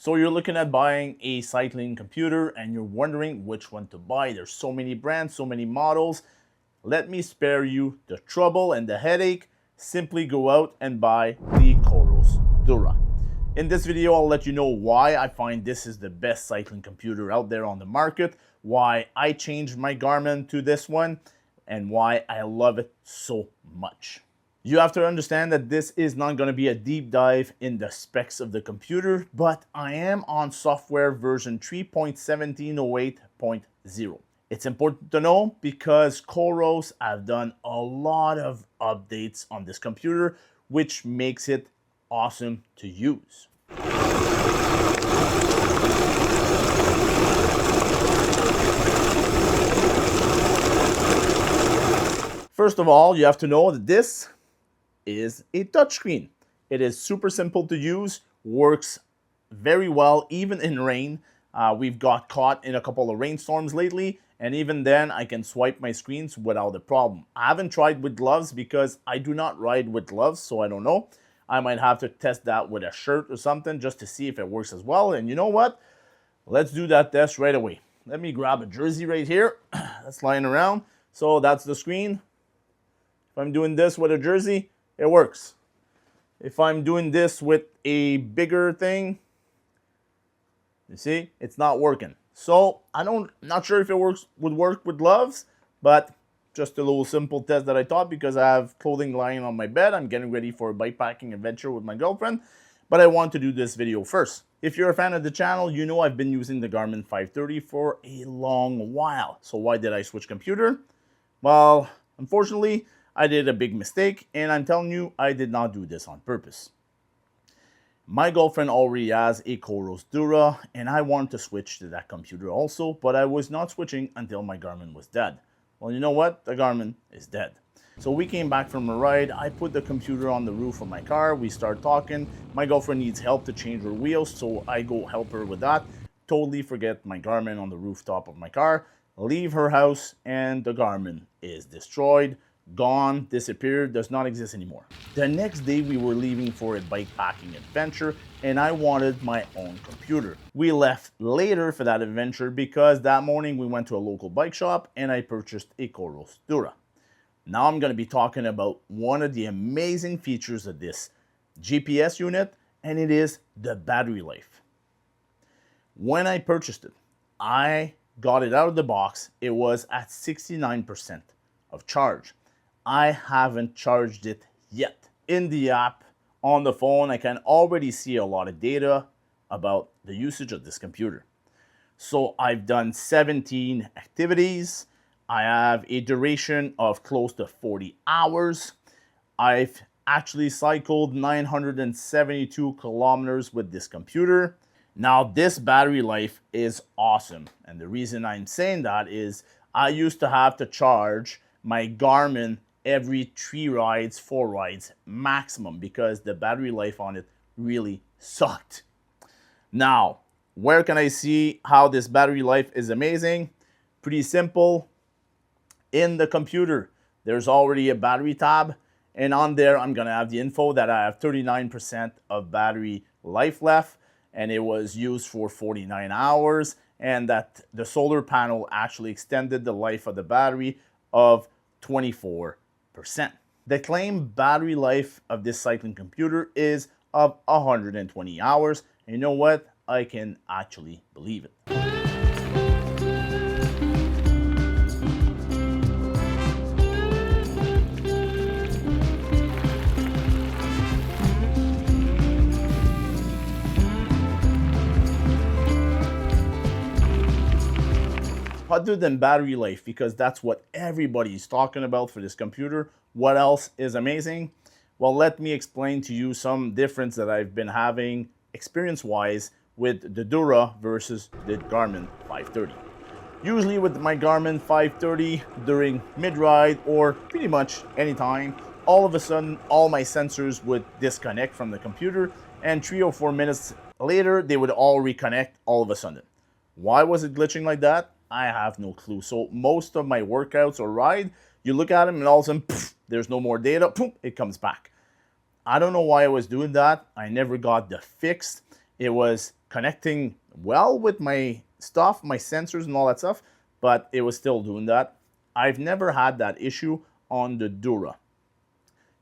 So you're looking at buying a cycling computer and you're wondering which one to buy. There's so many brands, so many models. Let me spare you the trouble and the headache. Simply go out and buy the COROS Dura. In this video, I'll let you know why I find this is the best cycling computer out there on the market, why I changed my Garmin to this one, and why I love it so much. You have to understand that this is not going to be a deep dive in the specs of the computer, but I am on software version 3.1708.0. It's important to know because COROS have done a lot of updates on this computer, which makes it awesome to use. First of all, you have to know that this is a touchscreen. It is super simple to use, works very well even in rain. We've got caught in a couple of rainstorms lately, and even then I can swipe my screens without a problem. I haven't tried with gloves because I do not ride with gloves, so I don't know. I might have to test that with a shirt or something just to see if it works as well. And you know what? Let's do that test right away. Let me grab a jersey right here that's lying around. So that's the screen. If I'm doing this with a jersey, it works. If I'm doing this with a bigger thing, you see, it's not working. So I'm not sure if it would work with gloves, but just a little simple test that I thought because I have clothing lying on my bed. I'm getting ready for a bikepacking adventure with my girlfriend, but I want to do this video first. If you're a fan of the channel, you know I've been using the Garmin 530 for a long while. So why did I switch computer? Well, unfortunately, I did a big mistake, and I'm telling you, I did not do this on purpose. My girlfriend already has a COROS Dura, and I wanted to switch to that computer also, but I was not switching until my Garmin was dead. Well, you know what? The Garmin is dead. So we came back from a ride. I put the computer on the roof of my car. We start talking. My girlfriend needs help to change her wheels, so I go help her with that. Totally forget my Garmin on the rooftop of my car. Leave her house, and the Garmin is destroyed. Gone, disappeared, does not exist anymore. The next day we were leaving for a bikepacking adventure and I wanted my own computer. We left later for that adventure because that morning we went to a local bike shop and I purchased a COROS Dura. Now I'm going to be talking about one of the amazing features of this GPS unit, and it is the battery life. When I purchased it, I got it out of the box. It was at 69% of charge. I haven't charged it yet. In the app on the phone, I can already see a lot of data about the usage of this computer. So I've done 17 activities. I have a duration of close to 40 hours. I've actually cycled 972 kilometers with this computer. Now this battery life is awesome. And the reason I'm saying that is I used to have to charge my Garmin every 3 rides, 4 rides maximum because the battery life on it really sucked. Now, where can I see how this battery life is amazing? Pretty simple. In the computer, there's already a battery tab, and on there I'm gonna have the info that I have 39% of battery life left, and it was used for 49 hours, and that the solar panel actually extended the life of the battery of 24%. The claimed battery life of this cycling computer is of 120 hours. And you know what? I can actually believe it. Other than battery life, because that's what everybody's talking about for this computer, what else is amazing? Well, let me explain to you some difference that I've been having experience-wise with the Dura versus the Garmin 530. Usually with my Garmin 530 during mid-ride or pretty much anytime, all of a sudden all my sensors would disconnect from the computer, and 3 or 4 minutes later they would all reconnect all of a sudden. Why was it glitching like that? I have no clue. So most of my workouts or ride, you look at them and all of a sudden, poof, there's no more data, poof, it comes back. I don't know why I was doing that. I never got the fix. It was connecting well with my stuff, my sensors and all that stuff, but it was still doing that. I've never had that issue on the Dura.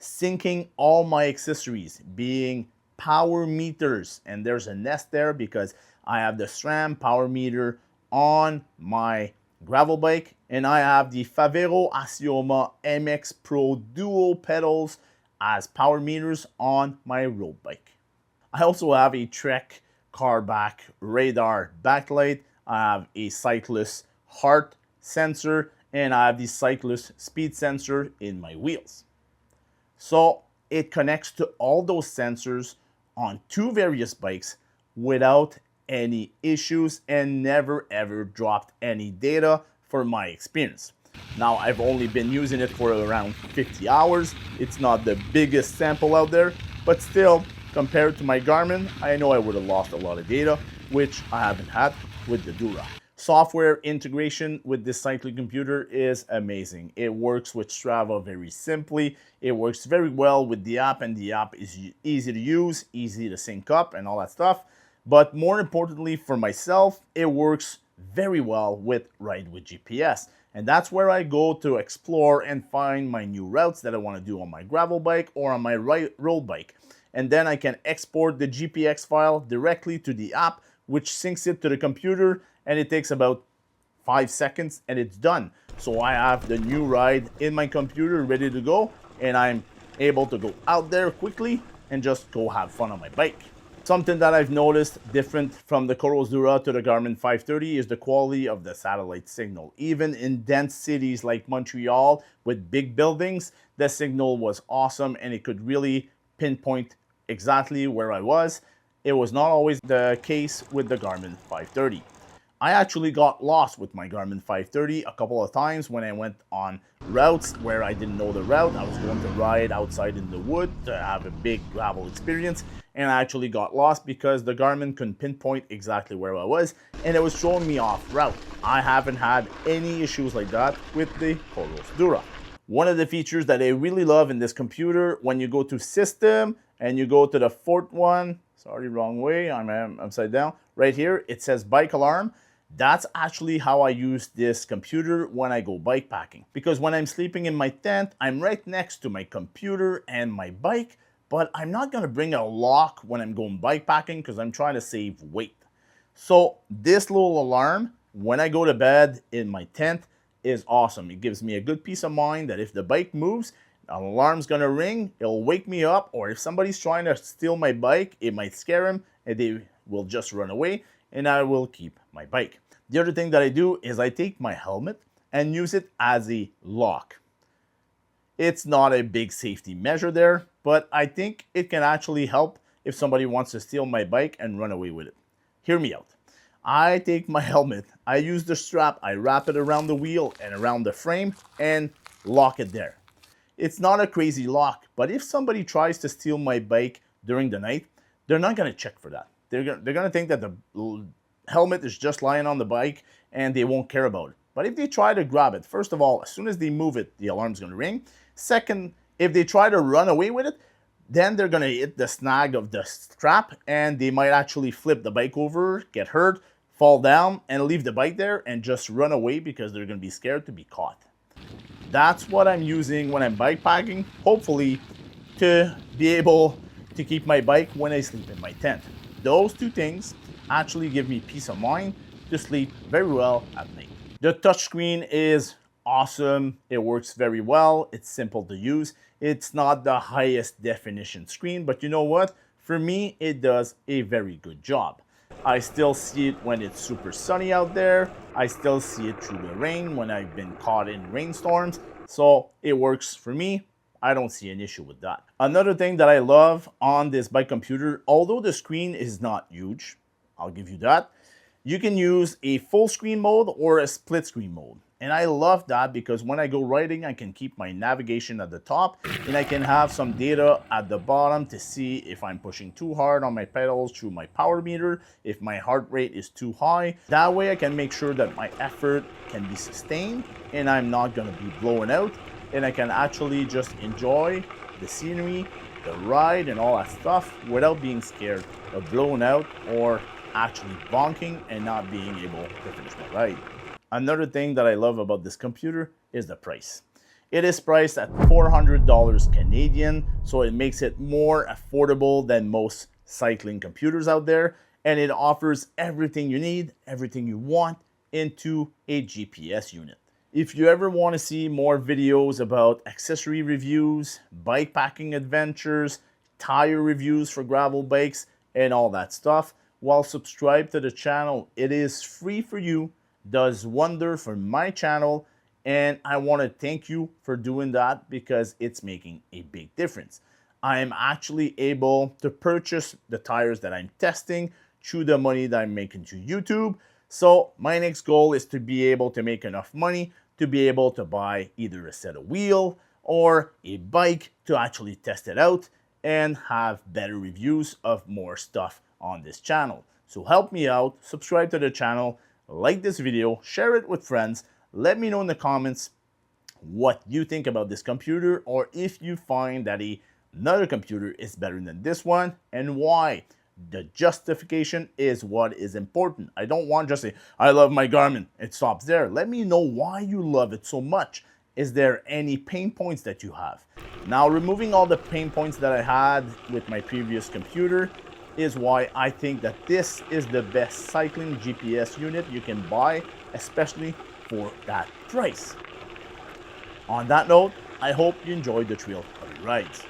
Syncing all my accessories, being power meters, and there's a nest there because I have the SRAM power meter on my gravel bike, and I have the Favero Asioma MX Pro dual pedals as power meters on my road bike. I also have a Trek car back radar backlight. I have a cyclist heart sensor, and I have the cyclist speed sensor in my wheels. So it connects to all those sensors on two various bikes without any issues and never ever dropped any data for my experience. Now, I've only been using it for around 50 hours. It's not the biggest sample out there, but still, compared to my Garmin, I know I would have lost a lot of data, which I haven't had with the Dura. Software integration with this cycling computer is amazing. It works with Strava very simply. It works very well with the app, and the app is easy to use, easy to sync up and all that stuff. But more importantly for myself, it works very well with Ride with GPS. And that's where I go to explore and find my new routes that I want to do on my gravel bike or on my road bike. And then I can export the GPX file directly to the app, which syncs it to the computer, and it takes about 5 seconds and it's done. So I have the new ride in my computer ready to go, and I'm able to go out there quickly and just go have fun on my bike. Something that I've noticed different from the COROS Dura to the Garmin 530 is the quality of the satellite signal. Even in dense cities like Montreal with big buildings, the signal was awesome and it could really pinpoint exactly where I was. It was not always the case with the Garmin 530. I actually got lost with my Garmin 530 a couple of times when I went on routes where I didn't know the route. I was going to ride outside in the wood to have a big gravel experience, and I actually got lost because the Garmin couldn't pinpoint exactly where I was, and it was showing me off route. I haven't had any issues like that with the COROS Dura. One of the features that I really love in this computer, when you go to System and you go to the fourth one, sorry, wrong way, I'm upside down. Right here, it says Bike Alarm. That's actually how I use this computer when I go bike packing. Because when I'm sleeping in my tent, I'm right next to my computer and my bike, but I'm not gonna bring a lock when I'm going bike packing because I'm trying to save weight. So this little alarm, when I go to bed in my tent, is awesome. It gives me a good peace of mind that if the bike moves, an alarm's gonna ring, it'll wake me up, or if somebody's trying to steal my bike, it might scare them and they will just run away, and I will keep my bike. The other thing that I do is I take my helmet and use it as a lock. It's not a big safety measure there, but I think it can actually help if somebody wants to steal my bike and run away with it. Hear me out. I take my helmet, I use the strap, I wrap it around the wheel and around the frame and lock it there. It's not a crazy lock, but if somebody tries to steal my bike during the night, they're not gonna check for that. They're gonna think that the helmet is just lying on the bike and they won't care about it. But if they try to grab it, first of all, as soon as they move it, the alarm's gonna ring. Second, if they try to run away with it, then they're gonna hit the snag of the strap and they might actually flip the bike over, get hurt, fall down, and leave the bike there and just run away because they're gonna be scared to be caught. That's what I'm using when I'm bike packing, hopefully to be able to keep my bike when I sleep in my tent. Those two things actually give me peace of mind to sleep very well at night. The touchscreen is awesome. It works very well. It's simple to use. It's not the highest definition screen, but you know what? For me, it does a very good job. I still see it when it's super sunny out there. I still see it through the rain when I've been caught in rainstorms. So it works for me. I don't see an issue with that. Another thing that I love on this bike computer, although the screen is not huge, I'll give you that, you can use a full screen mode or a split screen mode. And I love that because when I go riding, I can keep my navigation at the top and I can have some data at the bottom to see if I'm pushing too hard on my pedals through my power meter, if my heart rate is too high. That way I can make sure that my effort can be sustained and I'm not gonna be blowing out, and I can actually just enjoy the scenery, the ride and all that stuff without being scared of blowing out or actually bonking and not being able to finish my ride. Another thing that I love about this computer is the price. It is priced at $400 Canadian, so it makes it more affordable than most cycling computers out there, and it offers everything you need, everything you want into a GPS unit. If you ever want to see more videos about accessory reviews, bike packing adventures, tire reviews for gravel bikes, and all that stuff, well, subscribe to the channel. It is free for you, does wonder for my channel, and I want to thank you for doing that because it's making a big difference. I am actually able to purchase the tires that I'm testing through the money that I'm making to YouTube. So my next goal is to be able to make enough money to be able to buy either a set of wheel or a bike to actually test it out and have better reviews of more stuff on this channel. So help me out, subscribe to the channel, like this video, share it with friends. Let me know in the comments what you think about this computer, or if you find that another computer is better than this one and why. The justification is what is important. I don't want just say, I love my Garmin. It stops there. Let me know why you love it so much. Is there any pain points that you have? Now, removing all the pain points that I had with my previous computer is why I think that this is the best cycling GPS unit you can buy, especially for that price. On that note, I hope you enjoyed the trail of your rides.